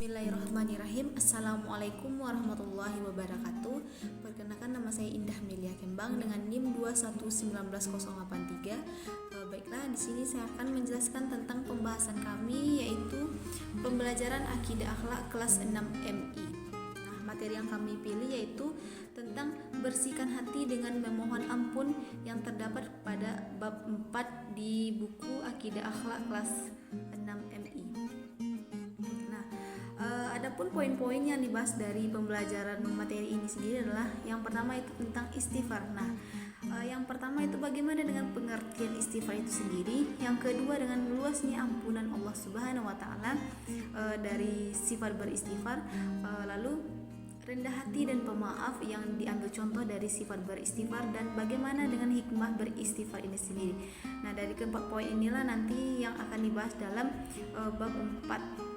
Bismillahirrahmanirrahim. Assalamualaikum warahmatullahi wabarakatuh. Perkenalkan, nama saya Indah Melia Kembang dengan NIM 2119083. Baiklah, di sini saya akan menjelaskan tentang pembahasan kami, yaitu pembelajaran akidah akhlak kelas 6 MI. Nah, materi yang kami pilih yaitu tentang bersihkan hati dengan memohon ampun yang terdapat pada bab 4 di buku Akidah Akhlak kelas 6 MI. Adapun poin-poin yang dibahas dari pembelajaran materi ini sendiri adalah yang pertama itu tentang istighfar. Yang pertama itu bagaimana dengan pengertian istighfar itu sendiri. Yang kedua dengan luasnya ampunan Allah Subhanahu wa taala dari sifat beristighfar. Lalu rendah hati dan pemaaf yang diambil contoh dari sifat beristighfar, dan bagaimana dengan hikmah beristighfar ini sendiri. Nah, dari keempat poin inilah nanti yang akan dibahas dalam bab 4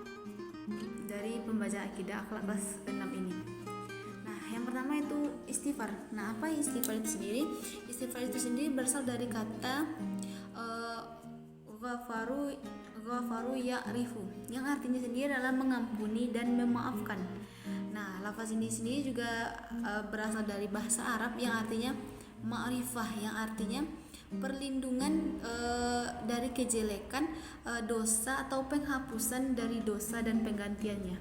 dari pembacaan akidah akhlak kelas 6 ini. Nah, yang pertama itu istighfar. Nah, apa istighfar itu sendiri? Istighfar itu sendiri berasal dari kata ghafaru ya'rifu, yang artinya sendiri adalah mengampuni dan memaafkan. Nah, lafaz ini sendiri juga berasal dari bahasa Arab yang artinya ma'rifah, yang artinya perlindungan dari kejelekan, dosa atau penghapusan dari dosa dan penggantiannya.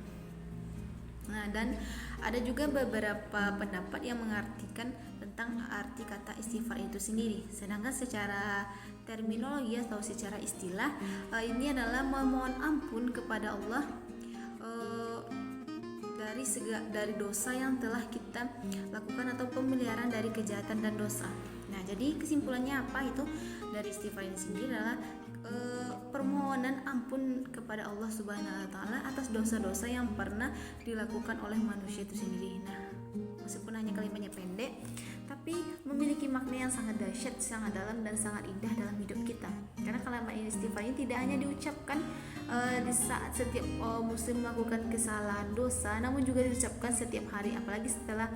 Nah, dan ada juga beberapa pendapat yang mengartikan tentang arti kata istighfar itu sendiri. Sedangkan secara terminologi atau secara istilah, ini adalah memohon ampun kepada Allah dari dosa yang telah kita lakukan atau pemeliharaan dari kejahatan dan dosa. Nah, jadi kesimpulannya apa itu dari istighfar ini sendiri adalah permohonan ampun kepada Allah Subhanahu wa taala atas dosa-dosa yang pernah dilakukan oleh manusia itu sendiri. Nah, meskipun hanya kalimatnya pendek, tapi memiliki makna yang sangat dahsyat, sangat dalam dan sangat indah dalam hidup kita. Karena kalimat istighfar ini tidak hanya diucapkan di saat setiap muslim melakukan kesalahan dosa, namun juga diucapkan setiap hari, apalagi setelah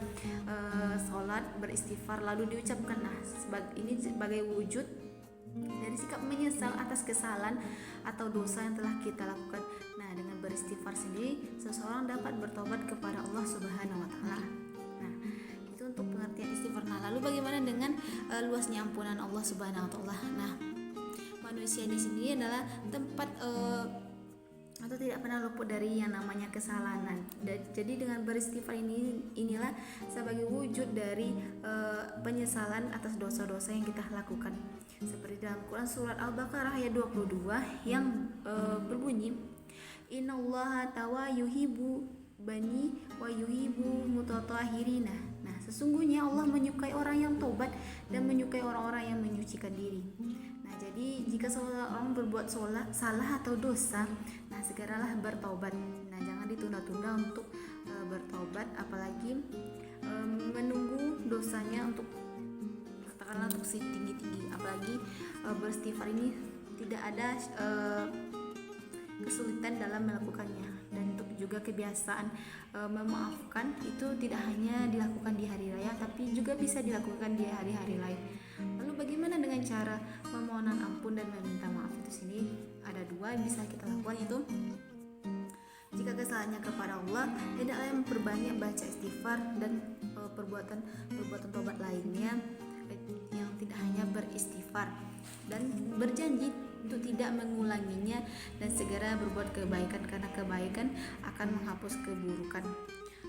sholat beristighfar lalu diucapkan. Nah, ini sebagai wujud dari sikap menyesal atas kesalahan atau dosa yang telah kita lakukan. Nah, dengan beristighfar sendiri seseorang dapat bertobat kepada Allah Subhanahu wa taala. Nah, itu untuk pengertian istighfar. Nah, lalu bagaimana dengan luasnya ampunan Allah Subhanahu wa taala? Nah, manusia di sini adalah tempat atau tidak pernah luput dari yang namanya kesalahan. Jadi dengan beristighfar inilah sebagai wujud dari penyesalan atas dosa-dosa yang kita lakukan. Seperti dalam Quran surat Al-Baqarah ayat 22 yang berbunyi, Innallaha tawa yuhibu bani wa yuhibu mutatahhirina. Nah, sesungguhnya Allah menyukai orang yang tobat dan menyukai orang-orang yang menyucikan diri. Nah, jadi jika seseorang berbuat salah atau dosa, nah segeralah bertobat. Nah, jangan ditunda-tunda untuk bertobat, apalagi menunggu dosanya untuk katakanlah untuk si tinggi-tinggi. Apalagi beristighfar ini tidak ada kesulitan dalam melakukannya, dan untuk juga kebiasaan memaafkan itu tidak hanya dilakukan di hari raya, tapi juga bisa dilakukan di hari-hari lain. Lalu bagaimana dengan cara memohonan ampun dan meminta maaf itu sini? Ada dua yang bisa kita lakukan, yaitu jika kesalahannya kepada Allah, hendaklah memperbanyak baca istighfar dan perbuatan tobat lainnya yang tidak hanya beristighfar, dan berjanji untuk tidak mengulanginya dan segera berbuat kebaikan, karena kebaikan akan menghapus keburukan.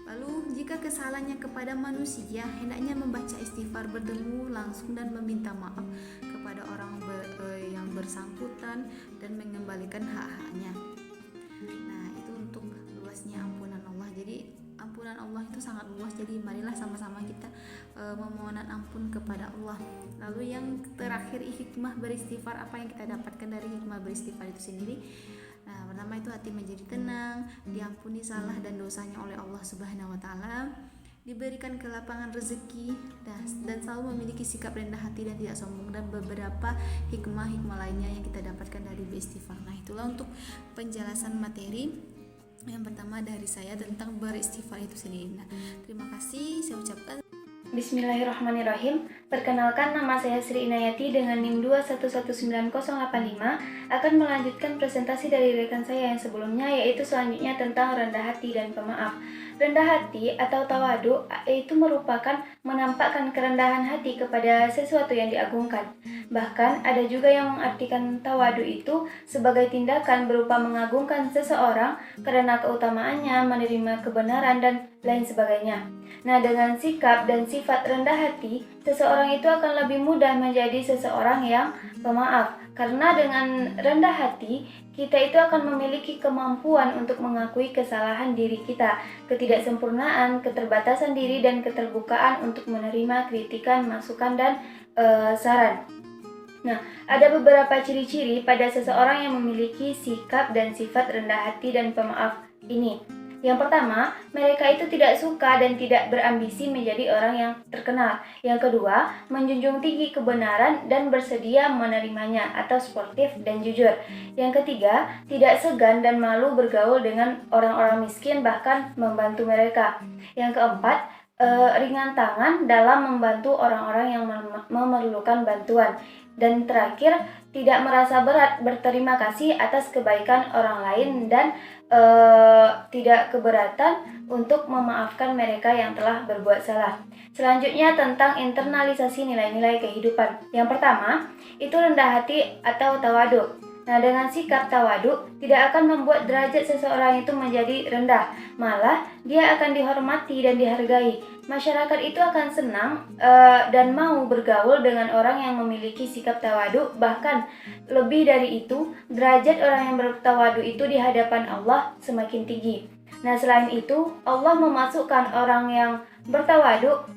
Lalu jika kesalahannya kepada manusia, hendaknya membaca istighfar, bertemu langsung dan meminta maaf kepada orang yang bersangkutan dan mengembalikan hak-haknya. Nah, itu untuk luasnya ampunan Allah. Jadi ampunan Allah itu sangat luas, jadi marilah sama-sama kita memohonan ampun kepada Allah. Lalu yang terakhir, hikmah beristighfar. Apa yang kita dapatkan dari hikmah beristighfar itu sendiri? Nah, pertama itu hati menjadi tenang, diampuni salah dan dosanya oleh Allah Subhanahu wa taala, diberikan kelapangan rezeki, dan selalu memiliki sikap rendah hati dan tidak sombong, dan beberapa hikmah lainnya yang kita dapatkan dari beristighfar. Nah, itulah untuk penjelasan materi yang pertama dari saya tentang beristighfar itu sendiri. Nah, terima kasih saya ucapkan. Bismillahirrahmanirrahim. Perkenalkan, nama saya Sri Inayati dengan NIM 2119085 akan melanjutkan presentasi dari rekan saya yang sebelumnya, yaitu selanjutnya tentang rendah hati dan pemaaf. Rendah hati atau tawadu itu merupakan menampakkan kerendahan hati kepada sesuatu yang diagungkan. Bahkan ada juga yang mengartikan tawadu itu sebagai tindakan berupa mengagungkan seseorang karena keutamaannya, menerima kebenaran, dan lain sebagainya. Nah, dengan sikap dan sifat rendah hati, seseorang itu akan lebih mudah menjadi seseorang yang pemaaf. Karena dengan rendah hati, kita itu akan memiliki kemampuan untuk mengakui kesalahan diri kita, ketidaksempurnaan, keterbatasan diri, dan keterbukaan untuk menerima kritikan, masukan, dan saran. Nah, ada beberapa ciri-ciri pada seseorang yang memiliki sikap dan sifat rendah hati dan pemaaf ini. Yang pertama, mereka itu tidak suka dan tidak berambisi menjadi orang yang terkenal. Yang kedua, menjunjung tinggi kebenaran dan bersedia menerimanya atau sportif dan jujur. Yang ketiga, tidak segan dan malu bergaul dengan orang-orang miskin, bahkan membantu mereka. Yang keempat, ringan tangan dalam membantu orang-orang yang memerlukan bantuan. Dan terakhir, tidak merasa berat berterima kasih atas kebaikan orang lain dan tidak keberatan untuk memaafkan mereka yang telah berbuat salah. Selanjutnya tentang internalisasi nilai-nilai kehidupan. Yang pertama, itu rendah hati atau tawadu. Nah, dengan sikap tawadu tidak akan membuat derajat seseorang itu menjadi rendah, malah dia akan dihormati dan dihargai. Masyarakat itu akan senang dan mau bergaul dengan orang yang memiliki sikap tawadu. Bahkan lebih dari itu, derajat orang yang bertawadu itu di hadapan Allah semakin tinggi. Nah, selain itu, Allah memasukkan orang yang bertawadu,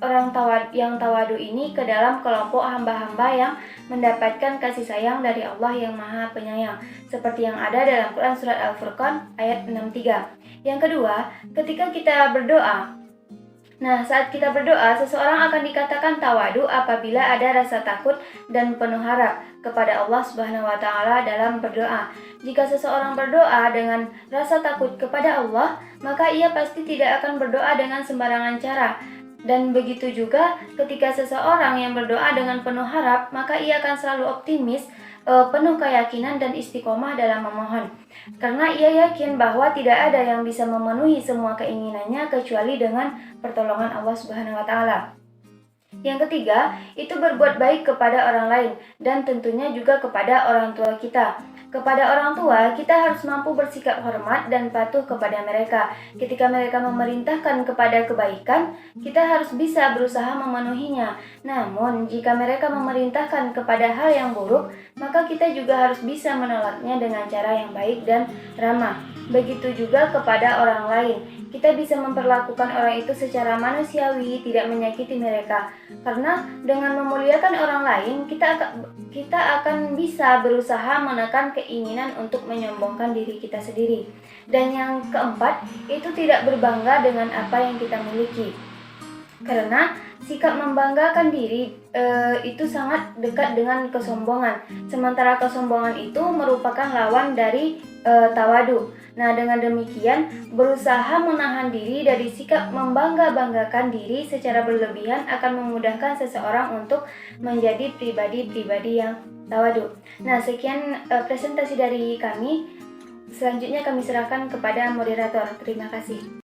yang tawadu ini ke dalam kelompok hamba-hamba yang mendapatkan kasih sayang dari Allah yang Maha Penyayang, seperti yang ada dalam Quran Surat Al-Furqan ayat 63. Yang kedua, ketika kita berdoa, nah, saat kita berdoa, seseorang akan dikatakan tawadu apabila ada rasa takut dan penuh harap kepada Allah Subhanahu wa Ta'ala dalam berdoa. Jika seseorang berdoa dengan rasa takut kepada Allah, maka ia pasti tidak akan berdoa dengan sembarangan cara. Dan begitu juga ketika seseorang yang berdoa dengan penuh harap, maka ia akan selalu optimis, penuh keyakinan dan istiqomah dalam memohon. Karena ia yakin bahwa tidak ada yang bisa memenuhi semua keinginannya kecuali dengan pertolongan Allah Subhanahu wa Ta'ala. Yang ketiga, itu berbuat baik kepada orang lain dan tentunya juga kepada orang tua kita. Kepada orang tua, kita harus mampu bersikap hormat dan patuh kepada mereka. Ketika mereka memerintahkan kepada kebaikan, kita harus bisa berusaha memenuhinya. Namun, jika mereka memerintahkan kepada hal yang buruk, maka kita juga harus bisa menolaknya dengan cara yang baik dan ramah. Begitu juga kepada orang lain. Kita bisa memperlakukan orang itu secara manusiawi, tidak menyakiti mereka. Karena dengan memuliakan orang lain, kita akan bisa berusaha menekan keinginan untuk menyombongkan diri kita sendiri. Dan yang keempat, itu tidak berbangga dengan apa yang kita miliki. Karena sikap membanggakan diri itu sangat dekat dengan kesombongan. Sementara kesombongan itu merupakan lawan dari tawadu. Nah, dengan demikian, berusaha menahan diri dari sikap membangga-banggakan diri secara berlebihan akan memudahkan seseorang untuk menjadi pribadi-pribadi yang tawadu. Nah, sekian presentasi dari kami. Selanjutnya kami serahkan kepada moderator. Terima kasih.